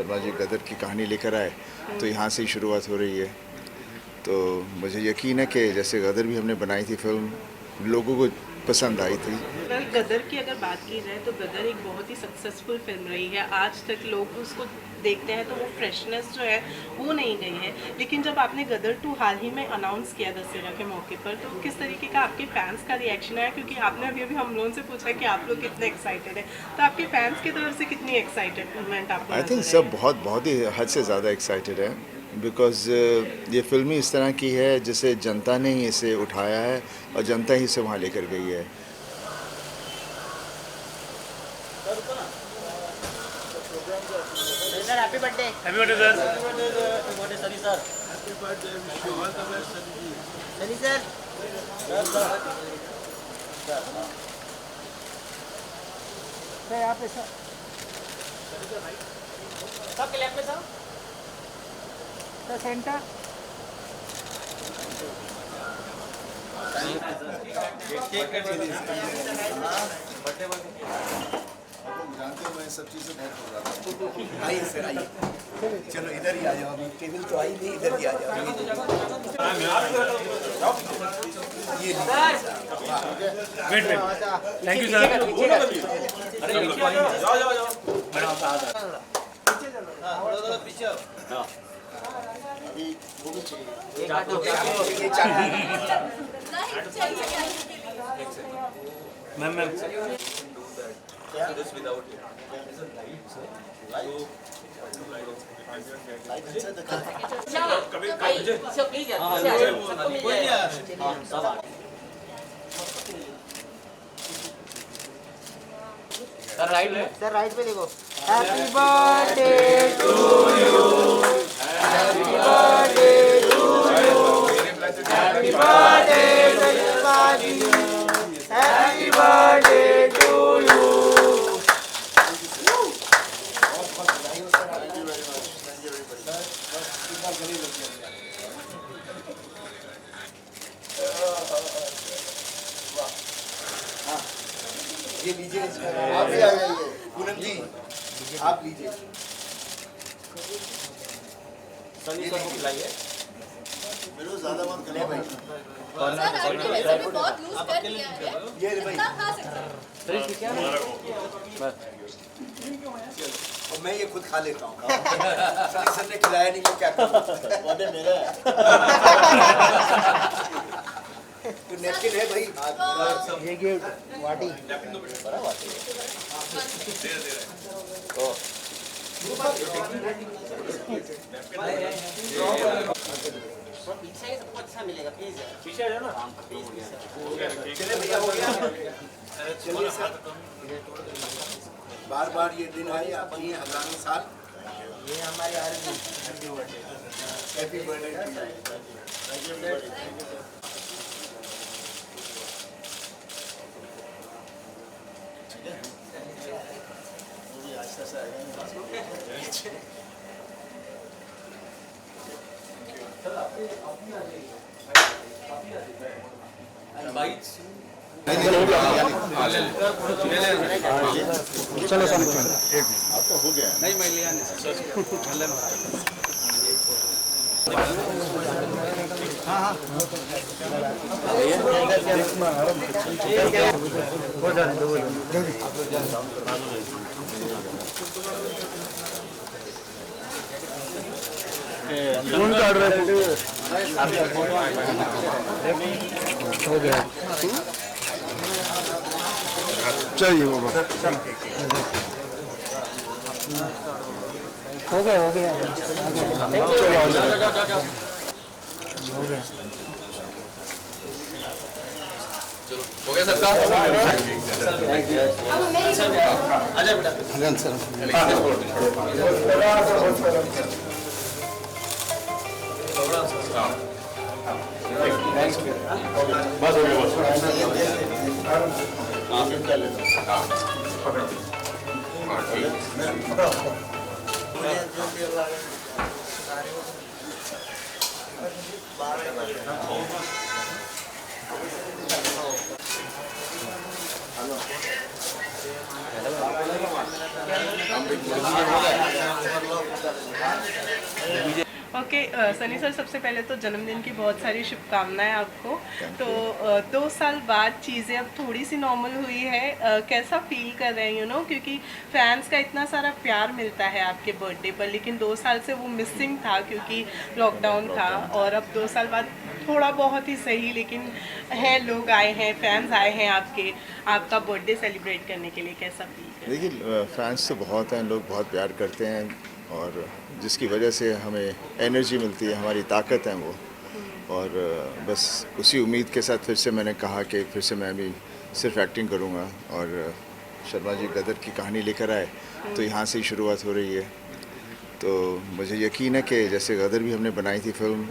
शर्मा जी गदर की कहानी लेकर आए तो यहाँ से ही शुरुआत हो रही है। तो मुझे यकीन है कि जैसे गदर भी हमने बनाई थी फिल्म, लोगों को पसंद आई थी। गदर की अगर बात की जाए तो गदर एक बहुत ही सक्सेसफुल फिल्म रही है। आज तक लोग उसको देखते हैं तो वो फ्रेशनेस जो है वो नहीं गई है। लेकिन जब आपने गदर 2 हाल ही में अनाउंस किया दशहरा के मौके पर, तो किस तरीके का आपके फैंस का रिएक्शन आया? क्योंकि आपने अभी हम लोगों से पूछा कि आप लोग कितने एक्साइटेड हैं, तो आपके फैंस की तरफ से कितनी एक्साइटेडमेंट आपको आई थिंक सब बहुत ही हद से ज़्यादा एक्साइटेड है, बिकॉज़ ये फिल्म ही इस तरह की है जिसे जनता ने ही इसे उठाया है और जनता ही इसे वहाँ लेकर गई है। Sir happy birthday. Happy birthday sir. Happy birthday Sunny sir. Happy birthday Sunny sir. Sir यहाँ पे सर सबके लेफ्ट में सर सेंटर। जानते हो मैं सब चीज़ें बहुत हो रहा था। आइए सर आइए, चलो इधर ही आ जाओ। अभी टेबल तो आई नहीं, इधर ही आ जाओ। ये वेट थैंक यू सर। पीछे ma'am ma'am This without sir right पे देखो। Happy birthday to you, happy birthday to you, happy birthday Sunny, happy birthday to you. ये लीजिए, आप भी आ जाइए। पूनम जी आप लीजिए। सनी सर को खिलाइए। मेरे को ज़्यादा मत करना भाई। सर आपने वैसे भी बहुत लूज कर दिया है। ये भाई कितना खा सकते हैं? और मैं ये खुद खा लेता हूँ। सनी सर ने खिलाया नहीं, मैं क्या करूँ? वादे मेरा है। तो नैपकिन है भाई। ये गिफ्ट वाटी बड़ा वाटी। पीछे सबको अच्छा मिलेगा, प्लीज पीछे आ जाओ ना। चले भैया, हो गया। चलिए सर, बार बार ये दिन आए आपकी हजारों साल। ये हमारी हैप्पी बर्थडे। चलो आपका हो गया। नहीं मैं लिया नहीं। कौन काट रहा है? हो गया चाहिए वो हो गया हो गया हो गया सबका। अब मेरी आजा बेटा। बस हो गया हम ओके सनी सर, सबसे पहले तो जन्मदिन की बहुत सारी शुभकामनाएं आपको। तो 2 साल बाद चीज़ें अब थोड़ी सी नॉर्मल हुई है, कैसा फील कर रहे हैं क्योंकि फैंस का इतना सारा प्यार मिलता है आपके बर्थडे पर, लेकिन 2 साल से वो मिसिंग था क्योंकि लॉकडाउन था, और अब 2 साल बाद थोड़ा बहुत ही सही लेकिन है, लोग आए हैं, फैंस आए हैं आपका बर्थडे सेलिब्रेट करने के लिए, कैसा फील कर? देखिए फैंस तो बहुत हैं, लोग बहुत प्यार करते हैं और जिसकी वजह से हमें एनर्जी मिलती है, हमारी ताकत है वो। और बस उसी उम्मीद के साथ फिर से मैंने कहा कि फिर से मैं भी सिर्फ एक्टिंग करूँगा, और शर्मा जी गदर की कहानी लेकर आए तो यहाँ से ही शुरुआत हो रही है। तो मुझे यकीन है कि जैसे गदर भी हमने बनाई थी फिल्म,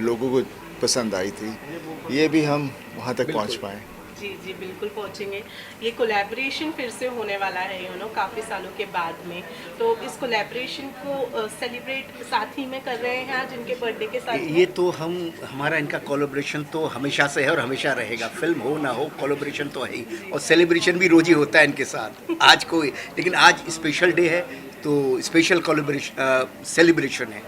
लोगों को पसंद आई थी, ये भी हम वहाँ तक पहुँच पाएँ। जी जी, बिल्कुल पहुंचेंगे। ये कोलैबोरेशन फिर से होने वाला है काफ़ी सालों के बाद में, तो इस कोलैबोरेशन को सेलिब्रेट साथ ही में कर रहे हैं आज इनके बर्थडे के साथ में? ये तो हमारा इनका कोलैबोरेशन तो हमेशा से है और हमेशा रहेगा। फिल्म हो ना हो कोलैबोरेशन तो है ही, और सेलिब्रेशन भी रोज ही होता है इनके साथ। आज कोई, लेकिन आज स्पेशल डे है तो स्पेशल कोलैबोरेशन सेलिब्रेशन है।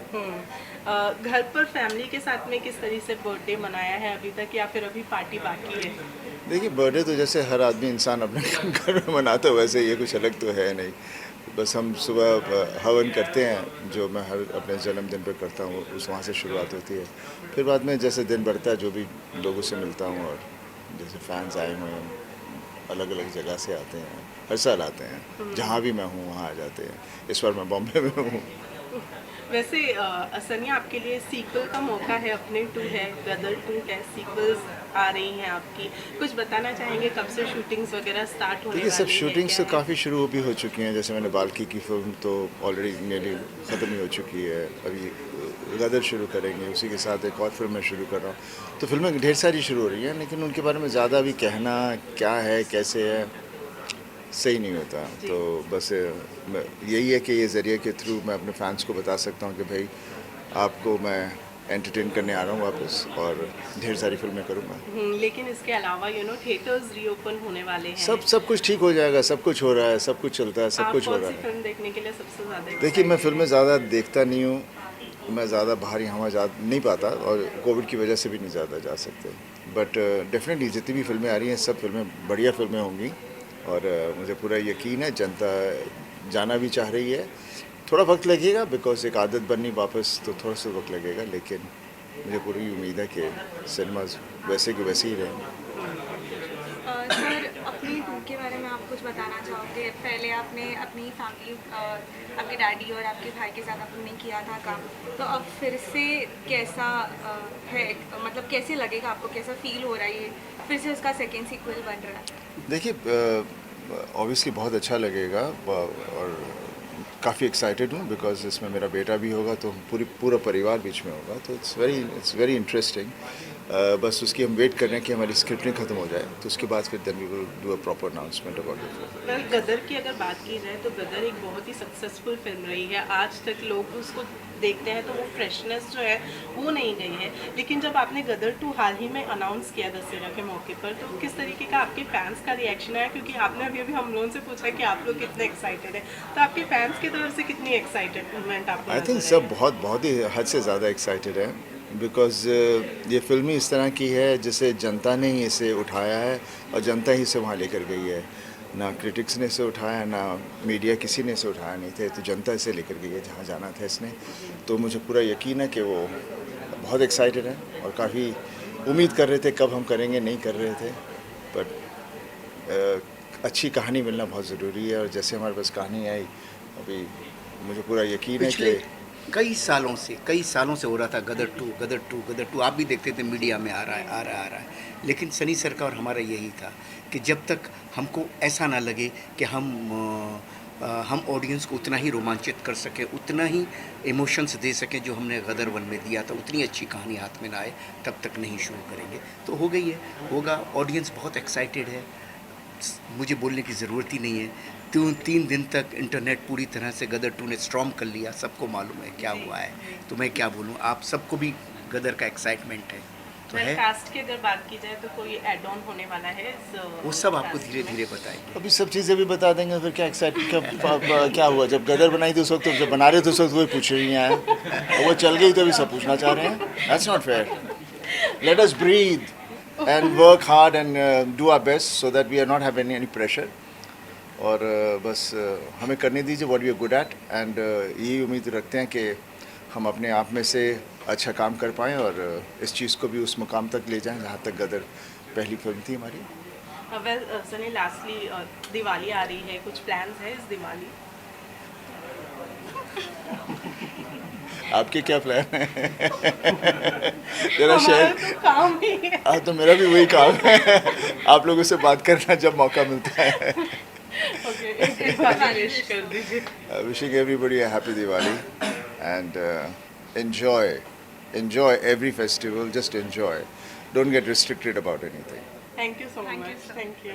घर पर फैमिली के साथ में किस तरह से बर्थडे मनाया है अभी तक, या फिर अभी पार्टी बाकी है? देखिए बर्थडे तो जैसे हर आदमी इंसान अपने घर में मनाता है, वैसे ये कुछ अलग तो है नहीं। बस हम सुबह हवन करते हैं जो मैं हर अपने जन्मदिन पर करता हूँ, उस वहाँ से शुरुआत होती है। फिर बाद में जैसे दिन बढ़ता है जो भी लोगों से मिलता हूँ, और जैसे फैंस आए हुए हैं अलग अलग जगह से आते हैं, हर साल आते हैं, जहाँ भी मैं हूँ वहाँ आ जाते हैं। इस बार मैं बॉम्बे में हूँ। वैसे सनिया, आपके लिए सीक्वल का मौका है, अपने 2 है, गदर 2 है, सीक्वल्स आ रही हैं आपकी, कुछ बताना चाहेंगे कब से शूटिंग्स वगैरह स्टार्ट होने देखिए सब वाली है, शूटिंग्स क्या तो है? काफ़ी शुरू भी हो चुकी हैं। जैसे मैंने बाल्की की फिल्म तो ऑलरेडी नियरली ख़त्म ही हो चुकी है, अभी गदर शुरू करेंगे, उसी के साथ एक और फिल्म मैं शुरू कर रहा हूँ। तो फिल्में ढेर सारी शुरू हो रही हैं, लेकिन उनके बारे में ज़्यादा अभी कहना क्या है कैसे है सही नहीं होता। तो बस यही है कि ये ज़रिए के थ्रू मैं अपने फैंस को बता सकता हूँ कि भाई आपको मैं एंटरटेन करने आ रहा हूँ वापस, और ढेर सारी फिल्में करूँगा। लेकिन इसके अलावा थिएटर्स रीओपन होने वाले हैं। सब कुछ ठीक हो जाएगा, सब कुछ हो रहा है, सब कुछ चलता है, सब आप कुछ हो कौन रहा सी है। फिल्म देखने के लिए सबसे ज़्यादा देखिए मैं excited फिल्में ज़्यादा देखता नहीं हूँ, मैं ज़्यादा बाहर यहाँ जा नहीं पाता, और कोविड की वजह से भी नहीं ज़्यादा जा सकते। बट डेफिनेटली जितनी भी फिल्में आ रही हैं सब फिल्में बढ़िया फिल्में होंगी, और मुझे पूरा यकीन है जनता जाना भी चाह रही है। थोड़ा वक्त लगेगा बिकॉज एक आदत बननी वापस, तो थोड़ा सा वक्त लगेगा, लेकिन मुझे पूरी उम्मीद है कि सिनेमाज वैसे के वैसे ही रहेंगे। सर, अपनी टूर के बारे में आप कुछ बताना चाहोगे? पहले आपने अपनी फैमिली, आपके डैडी और आपके भाई के साथ आपने किया था काम, तो अब फिर से कैसा है, मतलब कैसे लगेगा आपको, कैसा फील हो रहा है फिर से उसका सेकेंड सीक्वल बन रहा है? देखिए ऑब्वियसली बहुत अच्छा लगेगा, और काफ़ी एक्साइटेड हूँ बिकॉज इसमें मेरा बेटा भी होगा, तो पूरा परिवार बीच में होगा, तो इट्स वेरी इंटरेस्टिंग। बस उसकी हम वेट कर रहे हैं कि हमारी स्क्रिप्टिंग खत्म हो जाए, तो उसके बाद फिर then we will do a proper announcement about the film. Well, Gadar की अगर बात की जाए तो गदर एक बहुत ही सक्सेसफुल फिल्म रही है। आज तक लोग उसको देखते हैं तो वो फ्रेशनेस जो है वो नहीं गई है, लेकिन जब आपने गदर 2 हाल ही में अनाउंस किया दशहरा के मौके पर, तो किस तरीके का आपके फैंस का रिएक्शन आया? क्योंकि आपने अभी हम लोगों से पूछा कि आप लोग कितने एक्साइटेड हैं, तो आपके फैंस की तरफ से कितनी एक्साइटमेंट आपको आई थिंक नजर सब बहुत ही हद से ज़्यादा एक्साइटेड है, बिकॉज ये फिल्म ही इस तरह की है जिसे जनता ने ही इसे उठाया है, और जनता ही इसे वहाँ लेकर गई है। ना क्रिटिक्स ने इसे उठाया, ना मीडिया, किसी ने इसे उठाया नहीं थे, तो जनता इसे लेकर गई है जहाँ जाना था इसने। तो मुझे पूरा यकीन है कि वो बहुत एक्साइटेड है, और काफ़ी उम्मीद कर रहे थे कब हम करेंगे, नहीं कर रहे थे, बट अच्छी कहानी मिलना बहुत ज़रूरी है, और जैसे हमारे पास कहानी आई अभी, मुझे पूरा यकीन है कि कई सालों से हो रहा था गदर टू। आप भी देखते थे मीडिया में आ रहा है, लेकिन सनी सर का और हमारा यही था कि जब तक हमको ऐसा ना लगे कि हम ऑडियंस को उतना ही रोमांचित कर सकें, उतना ही इमोशंस दे सकें जो हमने गदर 1 में दिया था, उतनी अच्छी कहानी हाथ में ना आए, तब तक नहीं शुरू करेंगे। तो हो गई है, होगा। ऑडियंस बहुत एक्साइटेड है, मुझे बोलने की ज़रूरत ही नहीं है। 3 दिन तक इंटरनेट पूरी तरह से गदर 2 ने स्ट्रॉम कर लिया, सबको मालूम है क्या हुआ है, तो मैं क्या बोलूँ। आप सबको भी गदर का एक्साइटमेंट है। तो है। कास्ट की अगर बात की जाए तो कोई एड ऑन होने वाला है वो सब आपको धीरे धीरे बताएंगे। अभी सब चीज़ें भी बता देंगे, फिर क्या एक्साइट क्या हुआ जब गदर बनाई थी उस वक्त, तो जब बना रहे थे उस वक्त कोई पूछ ही नहीं आया, और वो चल गई तो अभी सब पूछना चाह रहे हैं। That's not fair. Let us breathe and work hard and do our best so that we are not have any pressure. और बस हमें करने दीजिए what we are good at, and यही उम्मीद रखते हैं कि हम अपने आप में से अच्छा काम कर पाएँ और इस चीज़ को भी उस मुकाम तक ले जाएं जहाँ तक गदर पहली फिल्म थी हमारी। वेल सनी, लास्टली दिवाली आ रही है, कुछ प्लान्स है इस दिवाली? आपके क्या प्लान है? तेरा हमारा शेयर तो काम ही है। तो मेरा भी वही काम है, आप लोगों से बात करना जब मौका मिलता है। ओके, एक बार विश कर दीजिए। Wishing everybody a happy Diwali and enjoy every festival. Just enjoy. Don't get restricted about anything. Thank you so much. Thank you.